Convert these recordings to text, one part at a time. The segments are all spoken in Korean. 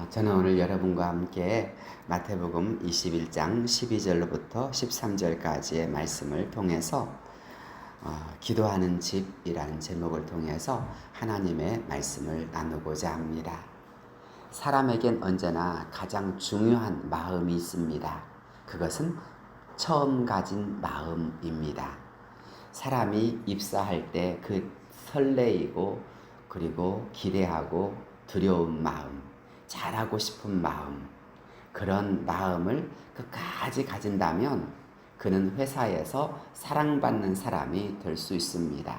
저는 오늘 여러분과 함께 마태복음 21장 12절로부터 13절까지의 말씀을 통해서 기도하는 집이라는 제목을 통해서 하나님의 말씀을 나누고자 합니다. 사람에겐 언제나 가장 중요한 마음이 있습니다. 그것은 처음 가진 마음입니다. 사람이 입사할 때 그 설레이고 그리고 기대하고 두려운 마음, 잘하고 싶은 마음, 그런 마음을 끝까지 가진다면 그는 회사에서 사랑받는 사람이 될 수 있습니다.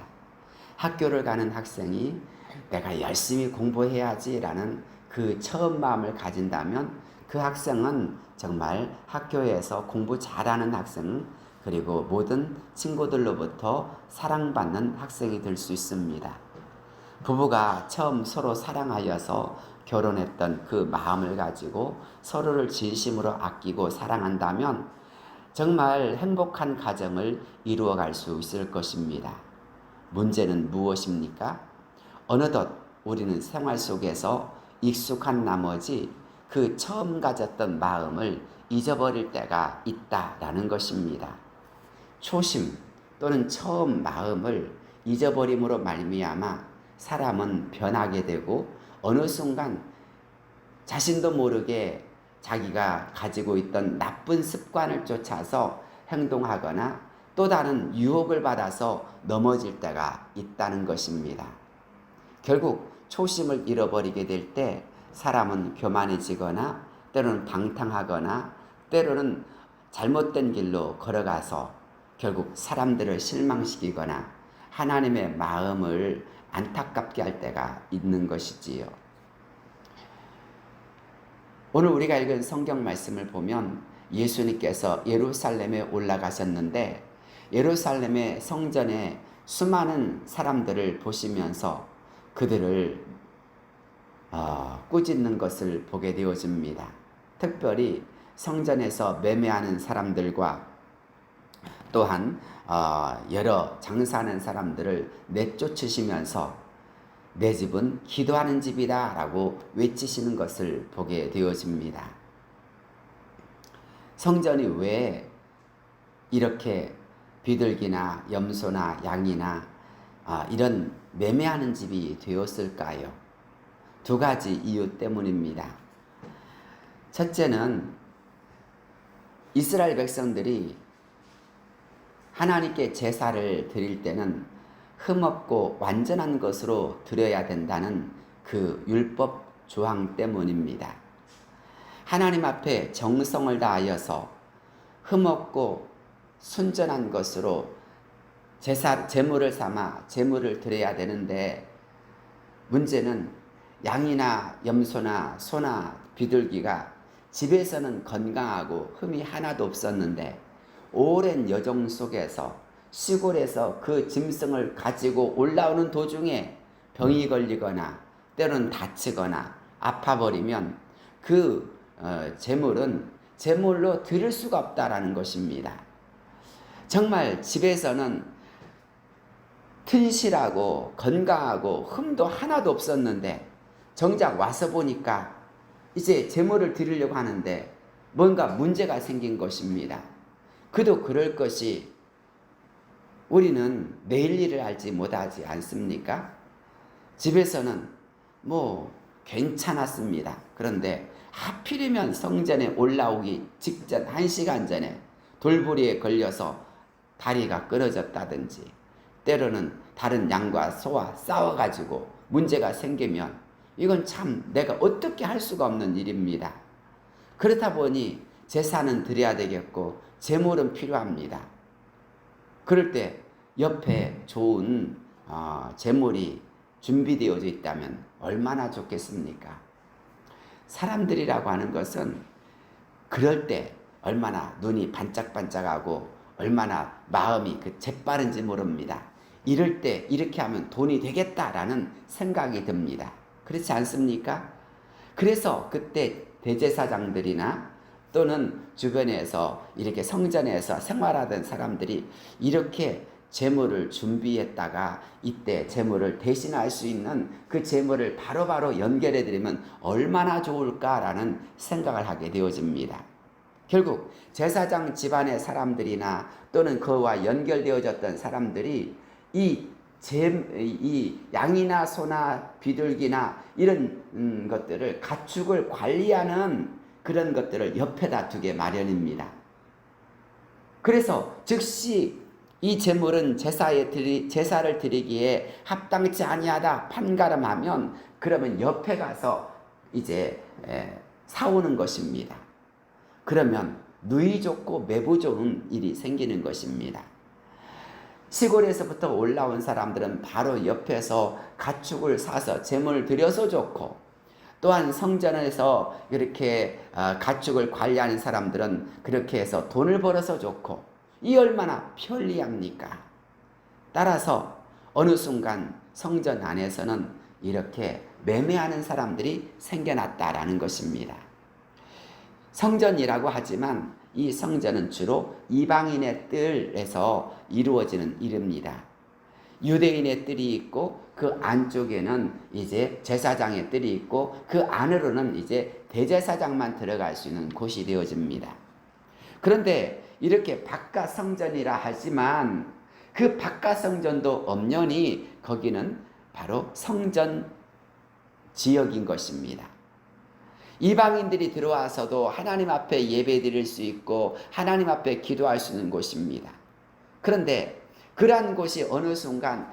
학교를 가는 학생이 내가 열심히 공부해야지라는 그 처음 마음을 가진다면 그 학생은 정말 학교에서 공부 잘하는 학생, 그리고 모든 친구들로부터 사랑받는 학생이 될 수 있습니다. 부부가 처음 서로 사랑하여서 결혼했던 그 마음을 가지고 서로를 진심으로 아끼고 사랑한다면 정말 행복한 가정을 이루어갈 수 있을 것입니다. 문제는 무엇입니까? 어느덧 우리는 생활 속에서 익숙한 나머지 그 처음 가졌던 마음을 잊어버릴 때가 있다라는 것입니다. 초심 또는 처음 마음을 잊어버림으로 말미암아 사람은 변하게 되고 어느 순간 자신도 모르게 자기가 가지고 있던 나쁜 습관을 쫓아서 행동하거나 또 다른 유혹을 받아서 넘어질 때가 있다는 것입니다. 결국 초심을 잃어버리게 될 때 사람은 교만해지거나 때로는 방탕하거나 때로는 잘못된 길로 걸어가서 결국 사람들을 실망시키거나 하나님의 마음을 안타깝게 할 때가 있는 것이지요. 오늘 우리가 읽은 성경 말씀을 보면 예수님께서 예루살렘에 올라가셨는데 예루살렘의 성전에 수많은 사람들을 보시면서 그들을 꾸짖는 것을 보게 되어집니다. 특별히 성전에서 매매하는 사람들과 또한 여러 장사하는 사람들을 내쫓으시면서 내 집은 기도하는 집이다 라고 외치시는 것을 보게 되어집니다. 성전이 왜 이렇게 비둘기나 염소나 양이나 이런 매매하는 집이 되었을까요? 두 가지 이유 때문입니다. 첫째는 이스라엘 백성들이 하나님께 제사를 드릴 때는 흠없고 완전한 것으로 드려야 된다는 그 율법 조항 때문입니다. 하나님 앞에 정성을 다하여서 흠없고 순전한 것으로 제물을 삼아 제물을 드려야 되는데 문제는 양이나 염소나 소나 비둘기가 집에서는 건강하고 흠이 하나도 없었는데 오랜 여정 속에서 시골에서 그 짐승을 가지고 올라오는 도중에 병이 걸리거나 때로는 다치거나 아파버리면 그 제물은 제물로 드릴 수가 없다라는 것입니다. 정말 집에서는 튼실하고 건강하고 흠도 하나도 없었는데 정작 와서 보니까 이제 제물을 드리려고 하는데 뭔가 문제가 생긴 것입니다. 그도 그럴 것이 우리는 내일 일을 알지 못하지 않습니까? 집에서는 괜찮았습니다. 그런데 하필이면 성전에 올라오기 직전 1시간 전에 돌부리에 걸려서 다리가 끊어졌다든지 때로는 다른 양과 소와 싸워가지고 문제가 생기면 이건 참 내가 어떻게 할 수가 없는 일입니다. 그렇다 보니 제사는 드려야 되겠고 제물은 필요합니다. 그럴 때 옆에 좋은 제물이 준비되어져 있다면 얼마나 좋겠습니까? 사람들이라고 하는 것은 그럴 때 얼마나 눈이 반짝반짝하고 얼마나 마음이 재빠른지 모릅니다. 이럴 때 이렇게 하면 돈이 되겠다라는 생각이 듭니다. 그렇지 않습니까? 그래서 그때 대제사장들이나 또는 주변에서 이렇게 성전에서 생활하던 사람들이 이렇게 제물을 준비했다가 이때 제물을 대신할 수 있는 그 제물을 바로바로 연결해 드리면 얼마나 좋을까라는 생각을 하게 되어집니다. 결국 제사장 집안의 사람들이나 또는 그와 연결되어졌던 사람들이 이 양이나 소나 비둘기나 이런 것들을 가축을 관리하는 그런 것들을 옆에다 두게 마련입니다. 그래서 즉시 이 제물은 제사를 드리기에 합당치 아니하다 판가름하면 그러면 옆에 가서 이제 사오는 것입니다. 그러면 누이 좋고 매부 좋은 일이 생기는 것입니다. 시골에서부터 올라온 사람들은 바로 옆에서 가축을 사서 제물을 드려서 좋고, 또한 성전에서 이렇게 가축을 관리하는 사람들은 그렇게 해서 돈을 벌어서 좋고, 이 얼마나 편리합니까? 따라서 어느 순간 성전 안에서는 이렇게 매매하는 사람들이 생겨났다라는 것입니다. 성전이라고 하지만 이 성전은 주로 이방인의 뜰에서 이루어지는 일입니다. 유대인의 뜰이 있고 그 안쪽에는 이제 제사장의 뜰이 있고 그 안으로는 이제 대제사장만 들어갈 수 있는 곳이 되어집니다. 그런데 이렇게 바깥 성전이라 하지만 그 바깥 성전도 엄연히 거기는 바로 성전 지역인 것입니다. 이방인들이 들어와서도 하나님 앞에 예배 드릴 수 있고 하나님 앞에 기도할 수 있는 곳입니다. 그런데 그러한 곳이 어느 순간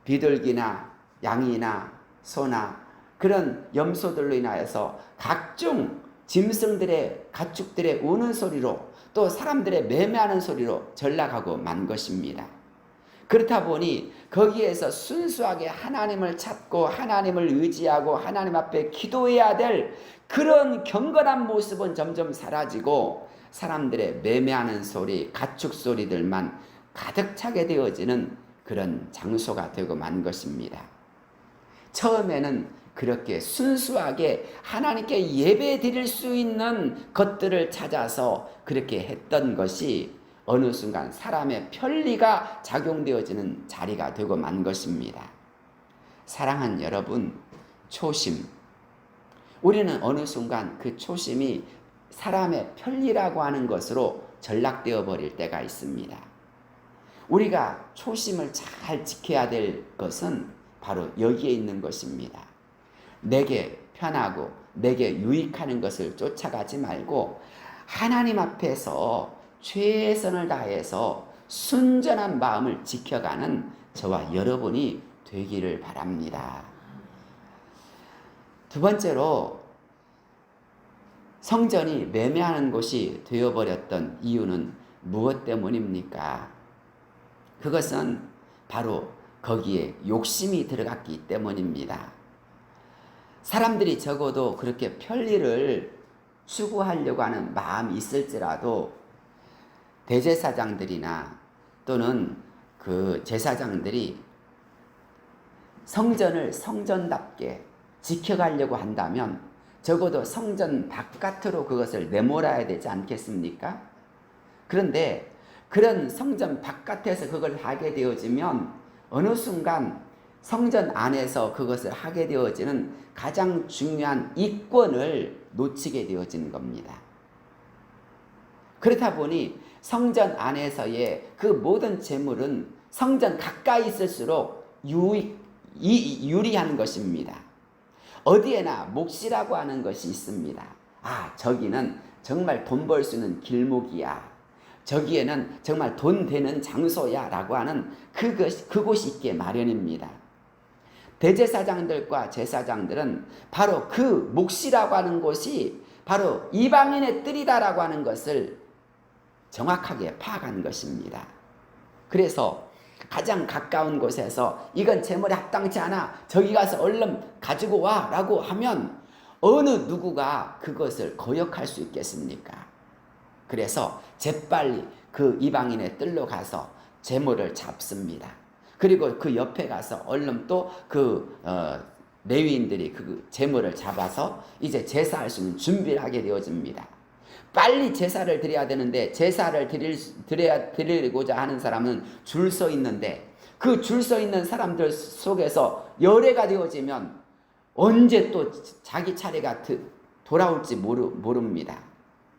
비둘기나 양이나 소나 그런 염소들로 인하여서 각종 짐승들의 가축들의 우는 소리로 또 사람들의 매매하는 소리로 전락하고 만 것입니다. 그렇다 보니 거기에서 순수하게 하나님을 찾고 하나님을 의지하고 하나님 앞에 기도해야 될 그런 경건한 모습은 점점 사라지고 사람들의 매매하는 소리, 가축 소리들만 가득 차게 되어지는 그런 장소가 되고 만 것입니다. 처음에는 그렇게 순수하게 하나님께 예배 드릴 수 있는 것들을 찾아서 그렇게 했던 것이 어느 순간 사람의 편리가 작용되어지는 자리가 되고 만 것입니다. 사랑하는 여러분, 초심. 우리는 어느 순간 그 초심이 사람의 편리라고 하는 것으로 전락되어 버릴 때가 있습니다. 우리가 초심을 잘 지켜야 될 것은 바로 여기에 있는 것입니다. 내게 편하고 내게 유익하는 것을 쫓아가지 말고 하나님 앞에서 최선을 다해서 순전한 마음을 지켜가는 저와 여러분이 되기를 바랍니다. 두 번째로 성전이 매매하는 곳이 되어버렸던 이유는 무엇 때문입니까? 그것은 바로 거기에 욕심이 들어갔기 때문입니다. 사람들이 적어도 그렇게 편리를 추구하려고 하는 마음이 있을지라도 대제사장들이나 또는 그 제사장들이 성전을 성전답게 지켜가려고 한다면 적어도 성전 바깥으로 그것을 내몰아야 되지 않겠습니까? 그런데 그런 성전 바깥에서 그걸 하게 되어지면 어느 순간 성전 안에서 그것을 하게 되어지는 가장 중요한 이권을 놓치게 되어지는 겁니다. 그렇다 보니 성전 안에서의 그 모든 재물은 성전 가까이 있을수록 유리한 것입니다. 어디에나 몫이라고 하는 것이 있습니다. 아, 저기는 정말 돈 벌 수 있는 길목이야. 저기에는 정말 돈 되는 장소야 라고 하는 그곳이 있게 마련입니다. 대제사장들과 제사장들은 바로 그 몫이라고 하는 곳이 바로 이방인의 뜰이다라고 하는 것을 정확하게 파악한 것입니다. 그래서 가장 가까운 곳에서 이건 제물에 합당치 않아, 저기 가서 얼른 가지고 와 라고 하면 어느 누구가 그것을 거역할 수 있겠습니까? 그래서 재빨리 그 이방인의 뜰로 가서 제물을 잡습니다. 그리고 그 옆에 가서 얼른 또 그 레위인들이 그 제물을 잡아서 이제 제사할 수 있는 준비를 하게 되어집니다. 빨리 제사를 드려야 되는데 제사를 드리고자 하는 사람은 줄 서 있는데 그 줄 서 있는 사람들 속에서 열애가 되어지면 언제 또 자기 차례가 돌아올지 모릅니다.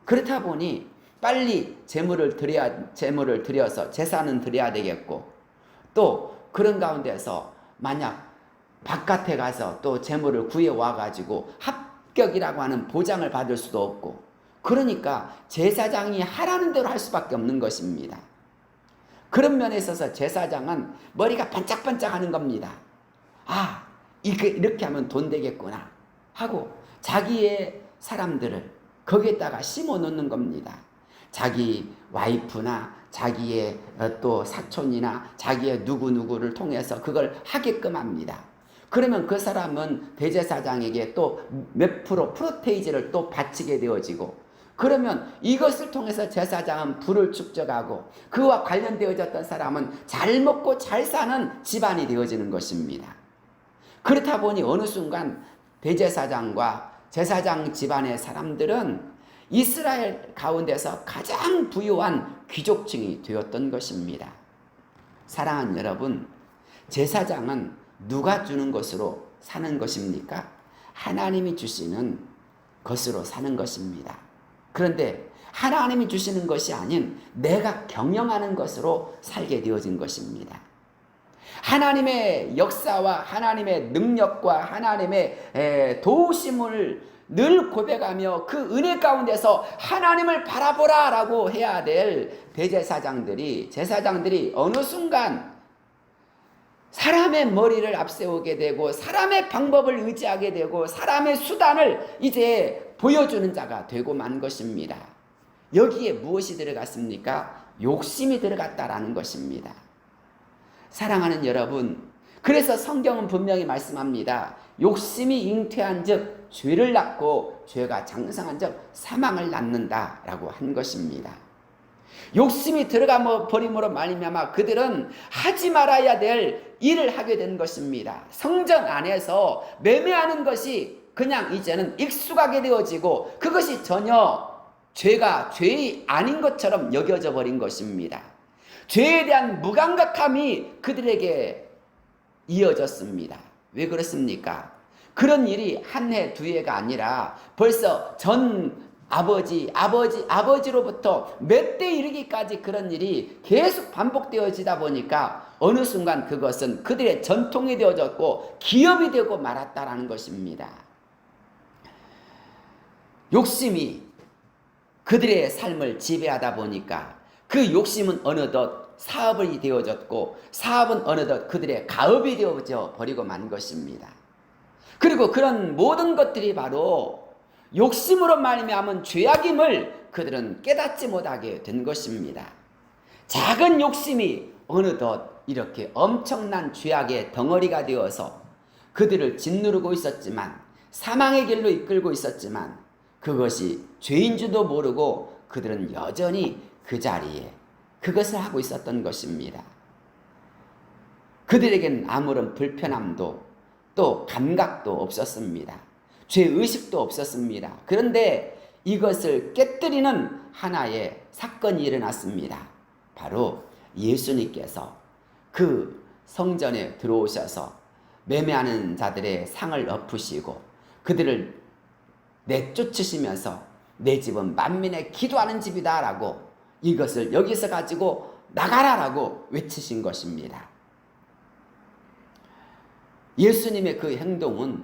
그렇다 보니 빨리 제물을 드려서 제사는 드려야 되겠고, 또 그런 가운데서 만약 바깥에 가서 또 제물을 구해와 가지고 합격이라고 하는 보장을 받을 수도 없고, 그러니까 제사장이 하라는 대로 할 수밖에 없는 것입니다. 그런 면에 있어서 제사장은 머리가 반짝반짝 하는 겁니다. 아, 이렇게 하면 돈 되겠구나 하고 자기의 사람들을 거기에다가 심어 놓는 겁니다. 자기 와이프나 자기의 또 사촌이나 자기의 누구누구를 통해서 그걸 하게끔 합니다. 그러면 그 사람은 대제사장에게 또 몇 프로 프로테이지를 또 바치게 되어지고, 그러면 이것을 통해서 제사장은 부를 축적하고 그와 관련되어졌던 사람은 잘 먹고 잘 사는 집안이 되어지는 것입니다. 그렇다 보니 어느 순간 대제사장과 제사장 집안의 사람들은 이스라엘 가운데서 가장 부유한 귀족층이 되었던 것입니다. 사랑하는 여러분, 제사장은 누가 주는 것으로 사는 것입니까? 하나님이 주시는 것으로 사는 것입니다. 그런데 하나님이 주시는 것이 아닌 내가 경영하는 것으로 살게 되어진 것입니다. 하나님의 역사와 하나님의 능력과 하나님의 도우심을 늘 고백하며 그 은혜 가운데서 하나님을 바라보라 라고 해야 될 대제사장들이, 제사장들이 어느 순간 사람의 머리를 앞세우게 되고 사람의 방법을 의지하게 되고 사람의 수단을 이제 보여주는 자가 되고 만 것입니다. 여기에 무엇이 들어갔습니까? 욕심이 들어갔다라는 것입니다. 사랑하는 여러분, 그래서 성경은 분명히 말씀합니다. 욕심이 잉태한 즉 죄를 낳고 죄가 장성한 즉 사망을 낳는다 라고 한 것입니다. 욕심이 들어가 버림으로 말미암아 그들은 하지 말아야 될 일을 하게 된 것입니다. 성전 안에서 매매하는 것이 그냥 이제는 익숙하게 되어지고 그것이 전혀 죄의 아닌 것처럼 여겨져 버린 것입니다. 죄에 대한 무감각함이 그들에게 이어졌습니다. 왜 그렇습니까? 그런 일이 한 해, 두 해가 아니라 벌써 전 아버지로부터 몇 대 이르기까지 그런 일이 계속 반복되어지다 보니까 어느 순간 그것은 그들의 전통이 되어졌고 기업이 되고 말았다라는 것입니다. 욕심이 그들의 삶을 지배하다 보니까 그 욕심은 어느덧 사업이 되어졌고 사업은 어느덧 그들의 가업이 되어져 버리고 만 것입니다. 그리고 그런 모든 것들이 바로 욕심으로 말미암은 죄악임을 그들은 깨닫지 못하게 된 것입니다. 작은 욕심이 어느덧 이렇게 엄청난 죄악의 덩어리가 되어서 그들을 짓누르고 있었지만, 사망의 길로 이끌고 있었지만 그것이 죄인 줄도 모르고 그들은 여전히 그 자리에 그것을 하고 있었던 것입니다. 그들에겐 아무런 불편함도 또 감각도 없었습니다. 죄의식도 없었습니다. 그런데 이것을 깨뜨리는 하나의 사건이 일어났습니다. 바로 예수님께서 그 성전에 들어오셔서 매매하는 자들의 상을 엎으시고 그들을 내쫓으시면서 내 집은 만민의 기도하는 집이다 라고, 이것을 여기서 가지고 나가라 라고 외치신 것입니다. 예수님의 그 행동은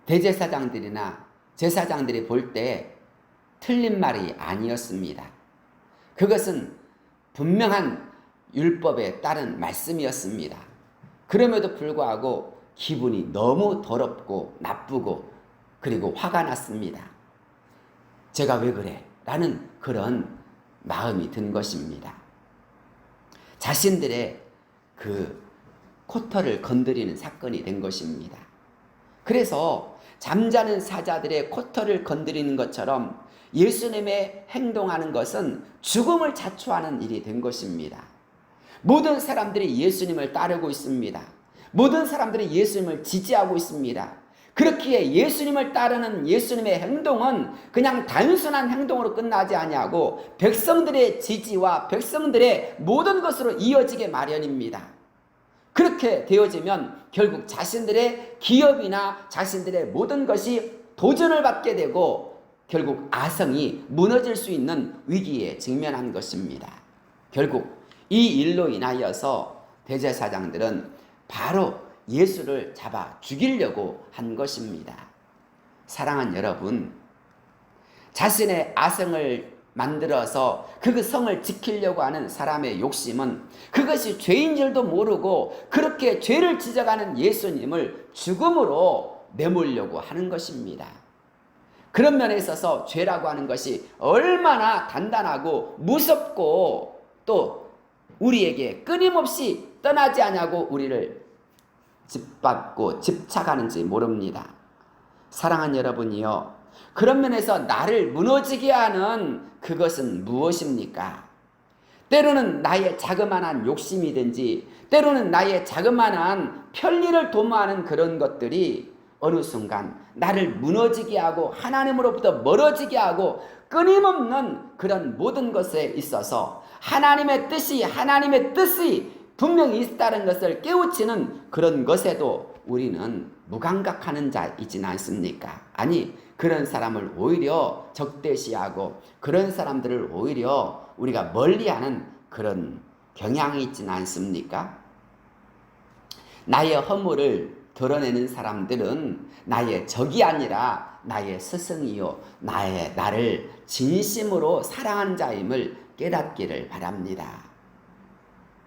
대제사장들이나 제사장들이 볼 때 틀린 말이 아니었습니다. 그것은 분명한 율법에 따른 말씀이었습니다. 그럼에도 불구하고 기분이 너무 더럽고 나쁘고 그리고 화가 났습니다. 제가 왜 그래? 라는 그런 마음이 든 것입니다. 자신들의 그 코털을 건드리는 사건이 된 것입니다. 그래서 잠자는 사자들의 코털을 건드리는 것처럼 예수님의 행동하는 것은 죽음을 자초하는 일이 된 것입니다. 모든 사람들이 예수님을 따르고 있습니다. 모든 사람들이 예수님을 지지하고 있습니다. 그렇기에 예수님을 따르는 예수님의 행동은 그냥 단순한 행동으로 끝나지 아니하고 백성들의 지지와 백성들의 모든 것으로 이어지게 마련입니다. 그렇게 되어지면 결국 자신들의 기업이나 자신들의 모든 것이 도전을 받게 되고 결국 아성이 무너질 수 있는 위기에 직면한 것입니다. 결국 이 일로 인하여서 대제사장들은 바로 예수를 잡아 죽이려고 한 것입니다. 사랑하는 여러분, 자신의 아성을 만들어서 그 성을 지키려고 하는 사람의 욕심은 그것이 죄인 줄도 모르고 그렇게 죄를 지적하는 예수님을 죽음으로 내몰려고 하는 것입니다. 그런 면에 있어서 죄라고 하는 것이 얼마나 단단하고 무섭고 또 우리에게 끊임없이 떠나지 않냐고 우리를 짓밟고 집착하는지 모릅니다. 사랑하는 여러분이요, 그런 면에서 나를 무너지게 하는 그것은 무엇입니까? 때로는 나의 자그마한 욕심이든지 때로는 나의 자그마한 편리를 도모하는 그런 것들이 어느 순간 나를 무너지게 하고 하나님으로부터 멀어지게 하고 끊임없는 그런 모든 것에 있어서 하나님의 뜻이 분명히 있다는 것을 깨우치는 그런 것에도 우리는 무감각하는 자이진 않습니까? 아니, 그런 사람을 오히려 적대시하고 그런 사람들을 오히려 우리가 멀리하는 그런 경향이 있진 않습니까? 나의 허물을 드러내는 사람들은 나의 적이 아니라 나의 스승이요 나를 진심으로 사랑한 자임을 깨닫기를 바랍니다.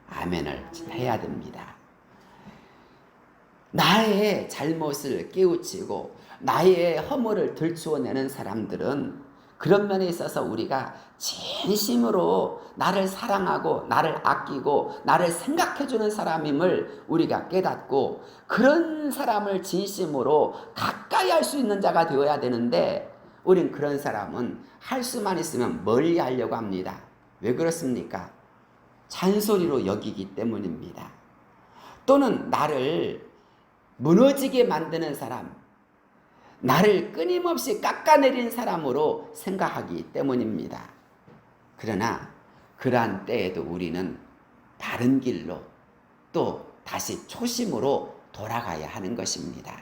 아멘을 해야 됩니다. 나의 잘못을 깨우치고 나의 허물을 들추어내는 사람들은 그런 면에 있어서 우리가 진심으로 나를 사랑하고 나를 아끼고 나를 생각해주는 사람임을 우리가 깨닫고 그런 사람을 진심으로 가까이 할 수 있는 자가 되어야 되는데 우린 그런 사람은 할 수만 있으면 멀리 하려고 합니다. 왜 그렇습니까? 잔소리로 여기기 때문입니다. 또는 나를 무너지게 만드는 사람, 나를 끊임없이 깎아내린 사람으로 생각하기 때문입니다. 그러나 그러한 때에도 우리는 바른 길로 또 다시 초심으로 돌아가야 하는 것입니다.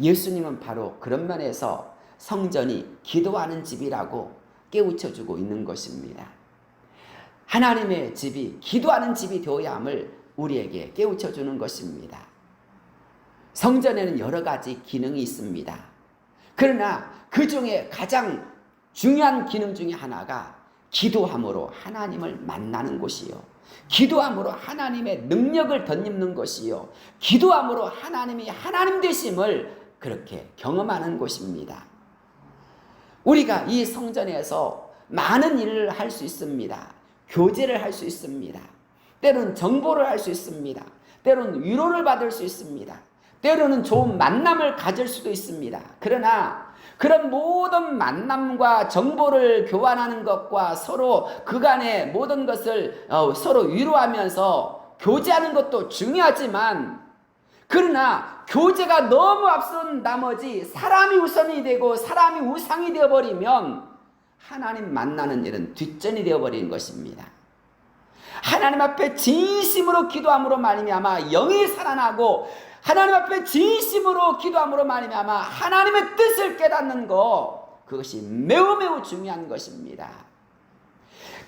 예수님은 바로 그런 면에서 성전이 기도하는 집이라고 깨우쳐주고 있는 것입니다. 하나님의 집이 기도하는 집이 되어야 함을 우리에게 깨우쳐주는 것입니다. 성전에는 여러 가지 기능이 있습니다. 그러나 그 중에 가장 중요한 기능 중에 하나가 기도함으로 하나님을 만나는 곳이요, 기도함으로 하나님의 능력을 덧입는 것이요, 기도함으로 하나님이 하나님 되심을 그렇게 경험하는 곳입니다. 우리가 이 성전에서 많은 일을 할 수 있습니다. 교제를 할 수 있습니다. 때로는 정보를 할 수 있습니다. 때로는 위로를 받을 수 있습니다. 때로는 좋은 만남을 가질 수도 있습니다. 그러나 그런 모든 만남과 정보를 교환하는 것과 서로 그간의 모든 것을 서로 위로하면서 교제하는 것도 중요하지만, 그러나 교제가 너무 앞선 나머지 사람이 우선이 되고 사람이 우상이 되어버리면 하나님 만나는 일은 뒷전이 되어버리는 것입니다. 하나님 앞에 진심으로 기도함으로 말미암아 영이 살아나고 하나님 앞에 진심으로 기도함으로 말미암아 하나님의 뜻을 깨닫는 것, 그것이 매우 매우 중요한 것입니다.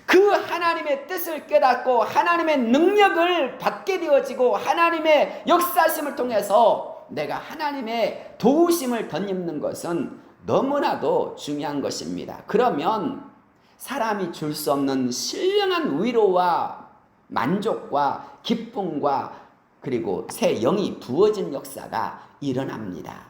그 하나님의 뜻을 깨닫고 하나님의 능력을 받게 되어지고 하나님의 역사심을 통해서 내가 하나님의 도우심을 덧입는 것은 너무나도 중요한 것입니다. 그러면 사람이 줄 수 없는 신령한 위로와 만족과 기쁨과 그리고 새 영이 부어진 역사가 일어납니다.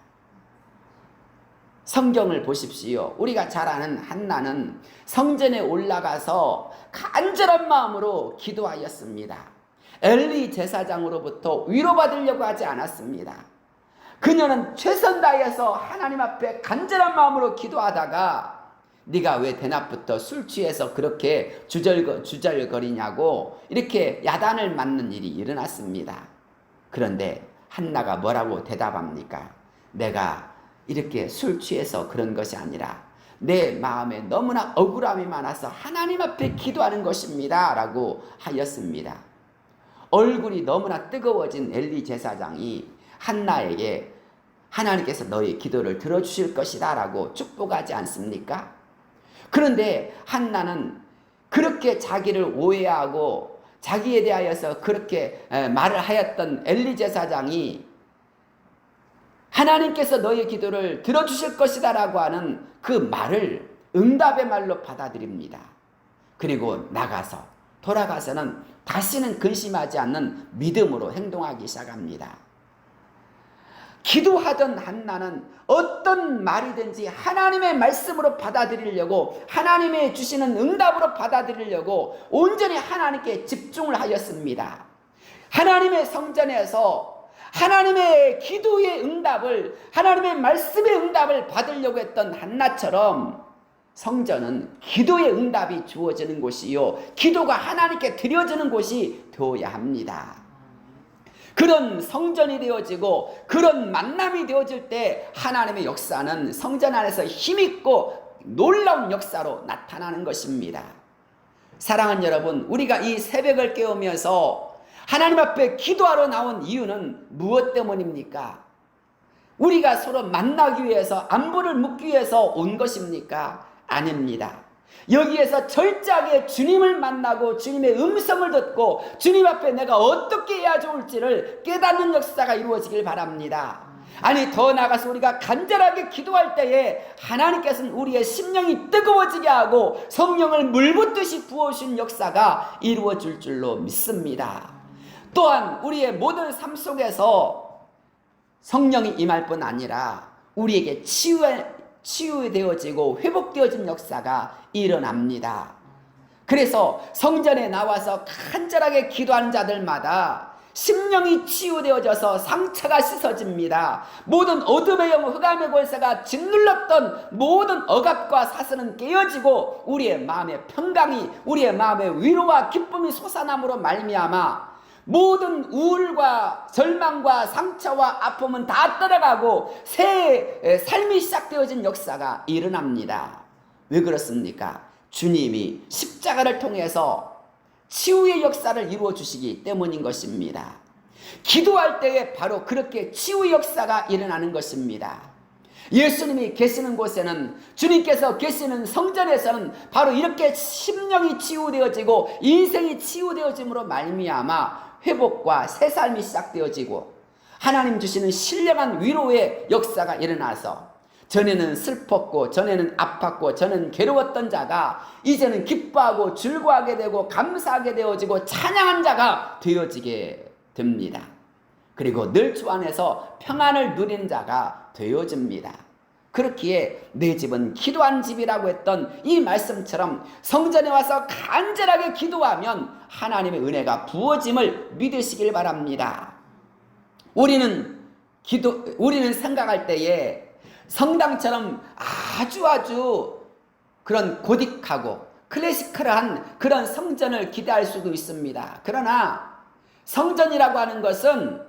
성경을 보십시오. 우리가 잘 아는 한나는 성전에 올라가서 간절한 마음으로 기도하였습니다. 엘리 제사장으로부터 위로받으려고 하지 않았습니다. 그녀는 최선 다해서 하나님 앞에 간절한 마음으로 기도하다가 네가 왜 대낮부터 술 취해서 그렇게 주절거리냐고 이렇게 야단을 맞는 일이 일어났습니다. 그런데 한나가 뭐라고 대답합니까? 내가 이렇게 술 취해서 그런 것이 아니라 내 마음에 너무나 억울함이 많아서 하나님 앞에 기도하는 것입니다 라고 하였습니다. 얼굴이 너무나 뜨거워진 엘리 제사장이 한나에게 하나님께서 너의 기도를 들어주실 것이다 라고 축복하지 않습니까? 그런데 한나는 그렇게 자기를 오해하고 자기에 대하여서 그렇게 말을 하였던 엘리 제사장이 하나님께서 너의 기도를 들어주실 것이다 라고 하는 그 말을 응답의 말로 받아들입니다. 그리고 돌아가서는 다시는 근심하지 않는 믿음으로 행동하기 시작합니다. 기도하던 한나는 어떤 말이든지 하나님의 말씀으로 받아들이려고, 하나님의 주시는 응답으로 받아들이려고 온전히 하나님께 집중을 하였습니다. 하나님의 성전에서 하나님의 기도의 응답을, 하나님의 말씀의 응답을 받으려고 했던 한나처럼 성전은 기도의 응답이 주어지는 곳이요, 기도가 하나님께 드려지는 곳이 되어야 합니다. 그런 성전이 되어지고 그런 만남이 되어질 때 하나님의 역사는 성전 안에서 힘있고 놀라운 역사로 나타나는 것입니다. 사랑하는 여러분, 우리가 이 새벽을 깨우면서 하나님 앞에 기도하러 나온 이유는 무엇 때문입니까? 우리가 서로 만나기 위해서, 안부를 묻기 위해서 온 것입니까? 아닙니다. 여기에서 철저하게 주님을 만나고 주님의 음성을 듣고 주님 앞에 내가 어떻게 해야 좋을지를 깨닫는 역사가 이루어지길 바랍니다. 아니, 더 나아가서 우리가 간절하게 기도할 때에 하나님께서는 우리의 심령이 뜨거워지게 하고 성령을 물붓듯이 부어주신 역사가 이루어질 줄로 믿습니다. 또한 우리의 모든 삶 속에서 성령이 임할 뿐 아니라 우리에게 치유되어지고 회복되어진 역사가 일어납니다. 그래서 성전에 나와서 간절하게 기도하는 자들마다 심령이 치유되어져서 상처가 씻어집니다. 모든 어둠의 영, 흑암의 권세가 짓눌렀던 모든 억압과 사슬은 깨어지고 우리의 마음의 평강이, 우리의 마음의 위로와 기쁨이 솟아남으로 말미암아 모든 우울과 절망과 상처와 아픔은 다 떠나가고 새 삶이 시작되어진 역사가 일어납니다. 왜 그렇습니까? 주님이 십자가를 통해서 치유의 역사를 이루어 주시기 때문인 것입니다. 기도할 때에 바로 그렇게 치유의 역사가 일어나는 것입니다. 예수님이 계시는 곳에는, 주님께서 계시는 성전에서는 바로 이렇게 심령이 치유되어지고 인생이 치유되어짐으로 말미암아 회복과 새 삶이 시작되어지고 하나님 주시는 신령한 위로의 역사가 일어나서 전에는 슬펐고 전에는 아팠고 전에는 괴로웠던 자가 이제는 기뻐하고 즐거워하게 되고 감사하게 되어지고 찬양한 자가 되어지게 됩니다. 그리고 늘 주 안에서 평안을 누리는 자가 되어집니다. 그렇기에 내 집은 기도한 집이라고 했던 이 말씀처럼 성전에 와서 간절하게 기도하면 하나님의 은혜가 부어짐을 믿으시길 바랍니다. 우리는 생각할 때에 성당처럼 아주 그런 고딕하고 클래시컬한 그런 성전을 기대할 수도 있습니다. 그러나 성전이라고 하는 것은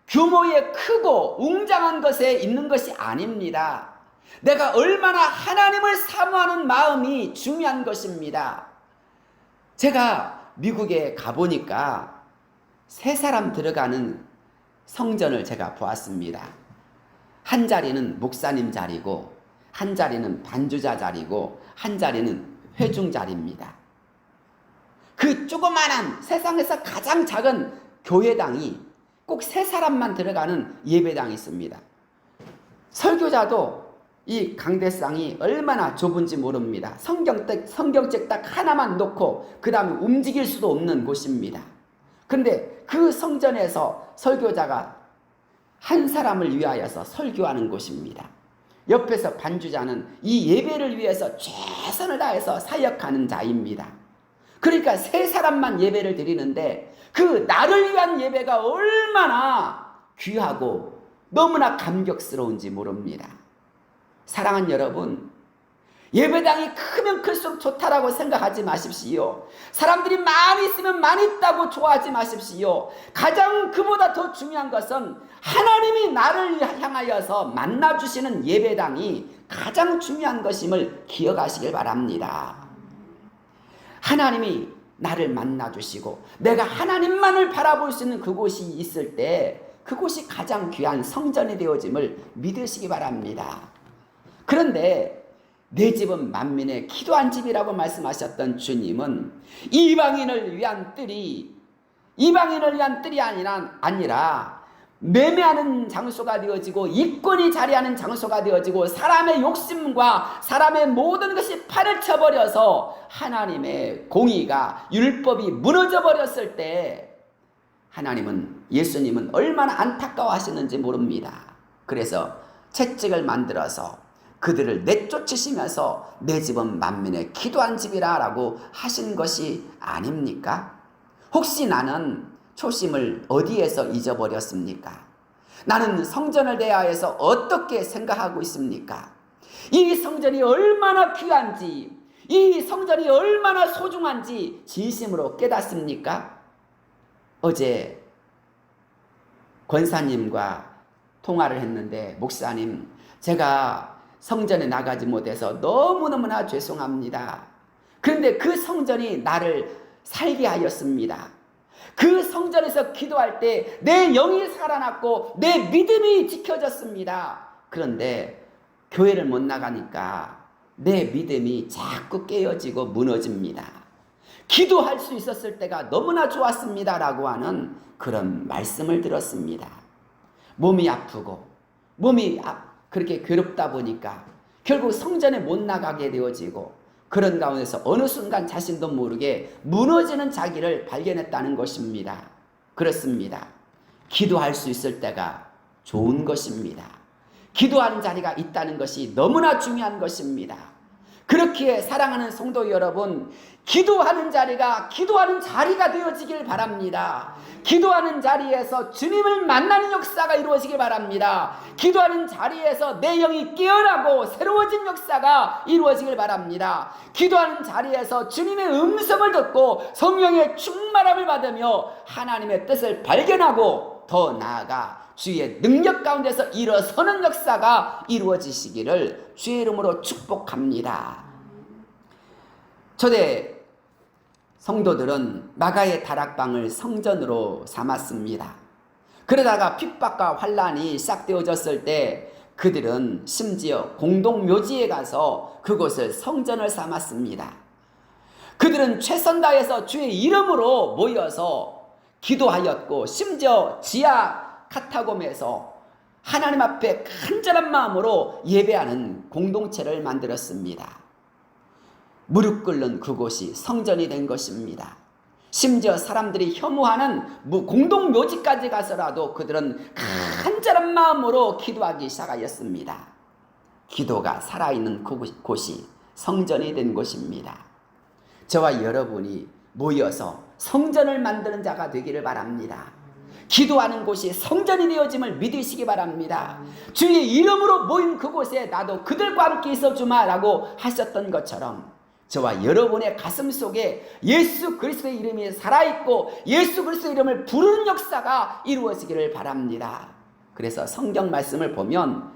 규모의 크고 웅장한 것에 있는 것이 아닙니다. 내가 얼마나 하나님을 사모하는 마음이 중요한 것입니다. 제가 미국에 가보니까 세 사람 들어가는 성전을 제가 보았습니다. 한 자리는 목사님 자리고, 한 자리는 반주자 자리고, 한 자리는 회중 자리입니다. 그 조그마한 세상에서 가장 작은 교회당이 꼭 세 사람만 들어가는 예배당이 있습니다. 설교자도 이 강대상이 얼마나 좁은지 모릅니다. 성경책 딱 하나만 놓고 그 다음에 움직일 수도 없는 곳입니다. 그런데 그 성전에서 설교자가 한 사람을 위하여서 설교하는 곳입니다. 옆에서 반주자는 이 예배를 위해서 최선을 다해서 사역하는 자입니다. 그러니까 세 사람만 예배를 드리는데 그 나를 위한 예배가 얼마나 귀하고 너무나 감격스러운지 모릅니다. 사랑하는 여러분, 예배당이 크면 클수록 좋다라고 생각하지 마십시오. 사람들이 많이 있으면 많이 있다고 좋아하지 마십시오. 가장 그보다 더 중요한 것은 하나님이 나를 향하여서 만나주시는 예배당이 가장 중요한 것임을 기억하시길 바랍니다. 하나님이 나를 만나주시고 내가 하나님만을 바라볼 수 있는 그곳이 있을 때 그곳이 가장 귀한 성전이 되어짐을 믿으시기 바랍니다. 그런데 내 집은 만민의 기도한 집이라고 말씀하셨던 주님은 이방인을 위한 뜰이 아니라 매매하는 장소가 되어지고 이권이 자리하는 장소가 되어지고 사람의 욕심과 사람의 모든 것이 판을 쳐버려서 하나님의 공의가 율법이 무너져 버렸을 때 예수님은 얼마나 안타까워하시는지 모릅니다. 그래서 채찍을 만들어서 그들을 내쫓으시면서 내 집은 만민의 기도한 집이라 라고 하신 것이 아닙니까? 혹시 나는 초심을 어디에서 잊어버렸습니까? 나는 성전을 대하여서 어떻게 생각하고 있습니까? 이 성전이 얼마나 귀한지, 이 성전이 얼마나 소중한지 진심으로 깨닫습니까? 어제 권사님과 통화를 했는데, 목사님, 제가 성전에 나가지 못해서 너무너무나 죄송합니다. 그런데 그 성전이 나를 살게 하였습니다. 그 성전에서 기도할 때 내 영이 살아났고 내 믿음이 지켜졌습니다. 그런데 교회를 못 나가니까 내 믿음이 자꾸 깨어지고 무너집니다. 기도할 수 있었을 때가 너무나 좋았습니다 라고 하는 그런 말씀을 들었습니다. 몸이 아프고 그렇게 괴롭다 보니까 결국 성전에 못 나가게 되어지고 그런 가운데서 어느 순간 자신도 모르게 무너지는 자기를 발견했다는 것입니다. 그렇습니다. 기도할 수 있을 때가 좋은 것입니다. 기도하는 자리가 있다는 것이 너무나 중요한 것입니다. 그렇기에 사랑하는 성도 여러분, 기도하는 자리가 되어지길 바랍니다. 기도하는 자리에서 주님을 만나는 역사가 이루어지길 바랍니다. 기도하는 자리에서 내 영이 깨어나고 새로워진 역사가 이루어지길 바랍니다. 기도하는 자리에서 주님의 음성을 듣고 성령의 충만함을 받으며 하나님의 뜻을 발견하고 더 나아가 주의 능력 가운데서 일어서는 역사가 이루어지시기를 주의 이름으로 축복합니다. 초대 성도들은 마가의 다락방을 성전으로 삼았습니다. 그러다가 핍박과 환란이 시작되어졌을 때 그들은 심지어 공동묘지에 가서 그곳을 성전을 삼았습니다. 그들은 최선 다해서 주의 이름으로 모여서 기도하였고 심지어 지하 카타콤에서 하나님 앞에 간절한 마음으로 예배하는 공동체를 만들었습니다. 무릎 꿇는 그곳이 성전이 된 것입니다. 심지어 사람들이 혐오하는 공동묘지까지 가서라도 그들은 간절한 마음으로 기도하기 시작하였습니다. 기도가 살아있는 곳이 성전이 된 곳입니다. 저와 여러분이 모여서 성전을 만드는 자가 되기를 바랍니다. 기도하는 곳이 성전이 되어짐을 믿으시기 바랍니다. 주의 이름으로 모인 그곳에 나도 그들과 함께 있어주마라고 하셨던 것처럼 저와 여러분의 가슴 속에 예수 그리스도의 이름이 살아있고 예수 그리스도의 이름을 부르는 역사가 이루어지기를 바랍니다. 그래서 성경 말씀을 보면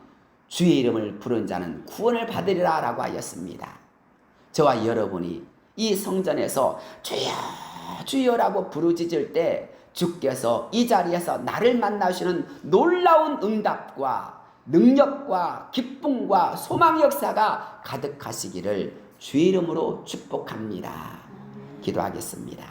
주의 이름을 부르는 자는 구원을 받으리라 라고 하였습니다. 저와 여러분이 이 성전에서 주여 주여라고 부르짖을 때 주께서 이 자리에서 나를 만나시는 놀라운 응답과 능력과 기쁨과 소망의 역사가 가득하시기를 주의 이름으로 축복합니다. 기도하겠습니다.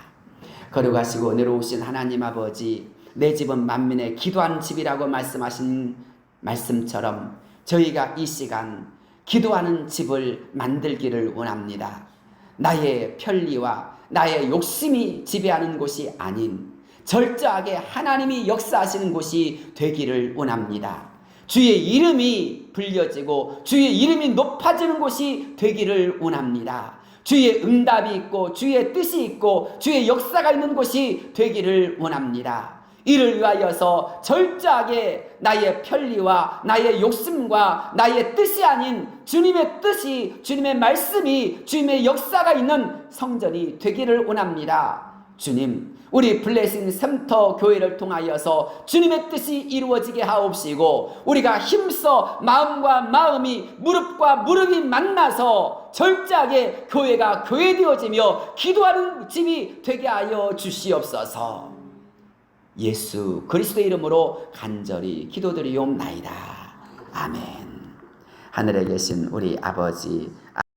거룩하시고 은혜로우신 하나님 아버지, 내 집은 만민의 기도하는 집이라고 말씀하신 말씀처럼 저희가 이 시간 기도하는 집을 만들기를 원합니다. 나의 편리와 나의 욕심이 지배하는 곳이 아닌 절저하게 하나님이 역사하시는 곳이 되기를 원합니다. 주의 이름이 불려지고 주의 이름이 높아지는 곳이 되기를 원합니다. 주의 응답이 있고 주의 뜻이 있고 주의 역사가 있는 곳이 되기를 원합니다. 이를 위하여서 철저하게 나의 편리와 나의 욕심과 나의 뜻이 아닌 주님의 뜻이, 주님의 말씀이, 주님의 역사가 있는 성전이 되기를 원합니다. 주님, 우리 블레싱 센터 교회를 통하여서 주님의 뜻이 이루어지게 하옵시고, 우리가 힘써 마음과 마음이, 무릎과 무릎이 만나서 철저하게 교회가 교회되어지며 기도하는 집이 되게 하여 주시옵소서. 예수 그리스도의 이름으로 간절히 기도드리옵나이다. 아멘. 하늘에 계신 우리 아버지,